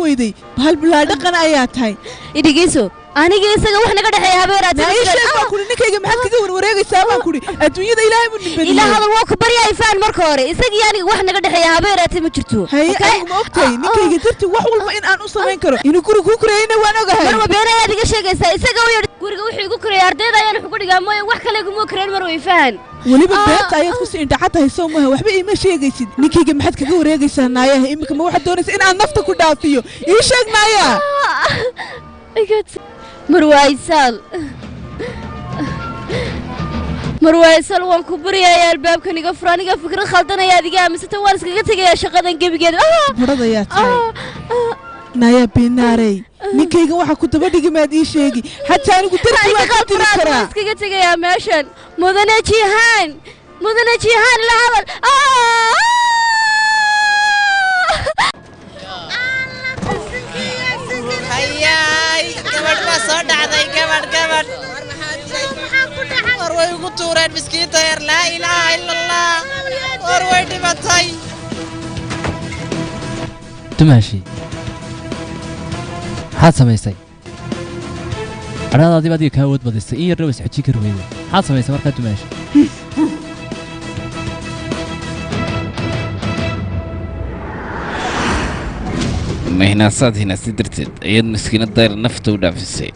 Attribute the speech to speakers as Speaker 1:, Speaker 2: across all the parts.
Speaker 1: weyday bahal bilaa dhaqan ayaa tahay
Speaker 2: idhigiiso aniga isaga wax naga dhaxay habeeraad
Speaker 1: ma kuli ninkayga maxaad kaga warwareegaysaa baan kuli adduunyada ilaahay mu nibadiyay
Speaker 2: ilaahay hadal waa ku baryaay faan marka hore isaga aniga wax naga dhaxay habeeraad ma jirto
Speaker 1: ma ogtahay ninkayga darti wax walba in aan u sameyn karo inuu guri ku kureeyna waan ogahay
Speaker 2: marba beenaad iga sheegaysaa isaga uu guriga wuxuu igu kureeyay ardayda ayaan wuxuu ku dhigaa mooy wax kale igu kureen mar way faan
Speaker 1: waliba beenta ayaad ku sii indhaca tahay soo maaha waxba iima sheegaysid ninkayga maxaad kaga wareegaysaa naayaha imika ma waxaad doonaysaa in aan nafta ku dhaafiyo ii sheeg naaya
Speaker 2: marwaysal waan ku baryayaa albaabkan iga fur aniga fikrad khaldanaya adiga amisata waan iskaga tegayaa shaqadan gebigeeda
Speaker 1: buradayaa tahay naaya binaarey ninkayga waxa ku daba dhigi maad ii sheegi xataa anigu darti waan ka tiri karaa
Speaker 2: iskaga tegayaa meeshan mudane jihaan la hadal
Speaker 3: hayay gabadh baa soo dhacday gabadh war way ugu tuureen miskiinta yar laa ilaaha ila allah war way dhimatay
Speaker 4: dumaashi maxaad samaysay adhaadaadii baad iga kaa awood badisay in yarna was xajin kari weyday maxaad samaysay markaa dumaashi
Speaker 5: mahinaasaad hinaasi darteed ayaad miskiinad dayr nafta u dhaafisay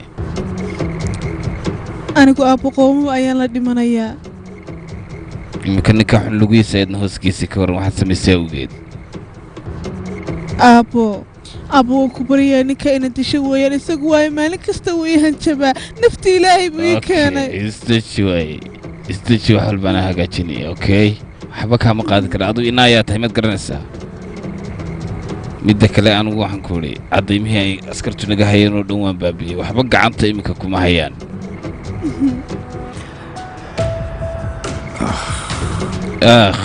Speaker 1: anigu aabbo qowmo ayaan la dhimanayaa
Speaker 5: imika ninka xun lugiisa ayadna hooskiisii ka waran waxaad samaysay awgeed
Speaker 1: aabbo waan ku baryaa ninka ina disho weeyaan isagu waayo maalin kasta wuu ii hanjabaa nafta ilaahay buu ii keenay
Speaker 5: isdeji wax walbaana hagaajinaya okay waxba kaama qaadi kara aduu ina ayaa tahay maad garanaysaa midda kale anugu waxaan ku idhi caddaymihii ay askartu naga hayeen oo dhan waan baabiyey waxba gacanta iminka kuma hayaan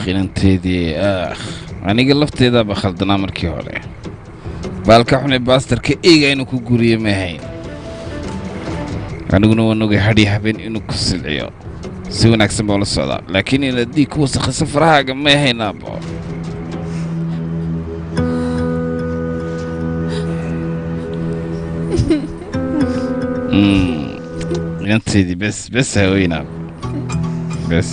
Speaker 5: inanteedii aniga lafteedaaba khaldanaa markii hore baalka xune baastarka eega inuu ku guriye ma ahayn aniguna waan ogay hadhii habeen inuu ku silciyo si wanaagsan baa ula socdaa laakiin inaad dhiig ku wasakhayso farahaaga ma ahayn aabbo inanteedii bes haweynaab bes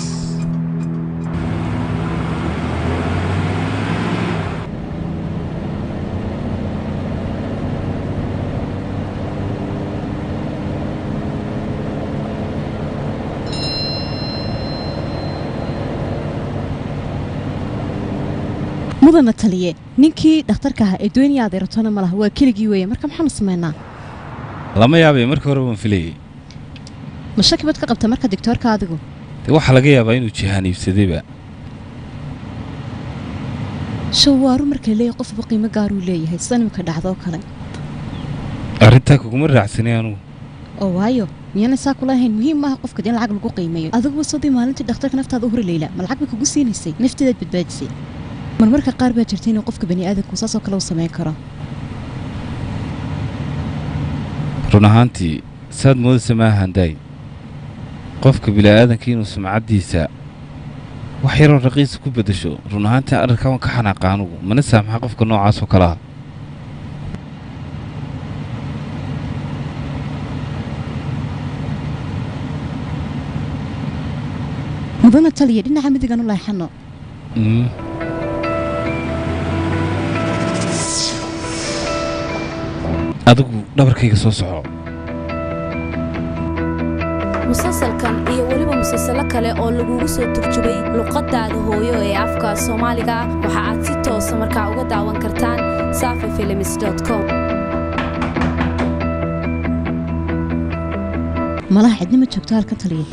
Speaker 6: mudana taliye ninkii dhakhtarka ahaa ee doonaya adeeratona ma laha waa keligii weeye marka maxaanu samaynaa
Speaker 5: lama yaabay markii hore waan filayay
Speaker 6: ma shaki baad ka qabta marka digtoorka adigu
Speaker 5: dee waxaa laga yaabaa inuu jihaaniibsadayba
Speaker 6: shawaaru markay leeyahay qofba qiimo gaaruu leeyahay sida nimka dhacdoo kale
Speaker 5: arrintaa kuguma raacsanay anugu
Speaker 6: oo waayo miyana saa kula ahayn muhiim maaha qofka in lacag lagu qiimeeyo adiguba sadii maalintii dhakhtarka naftaada u hori leyla ma lacag bay kugu siinaysay nafteedaad badbaadisay marmarka qaar baa jirta inuu qofka bani aadamku saasoo kale u samayn karo
Speaker 5: run ahaantii saad moodaysa maaha handaay qofka bila'aadanka inuu sumcaddiisa wax yaroo raqiisa ku beddasho run ahaantii arrinkaa waan ka xanaaqa anugu mana saamaxa qofka noocaas oo kale ah
Speaker 6: mudana taliya dhinaca midigan u leexano
Speaker 5: adigu dhabarkayga soo soco
Speaker 7: musalsalkan iyo weliba musalsalo kale oo lagugu soo turjubay luqadaada hooyo ee afka Soomaaliga waxa aad si toos ah markaa uga daawan kartaan safifilms.com
Speaker 6: malaha cidnimo joogto halka taliya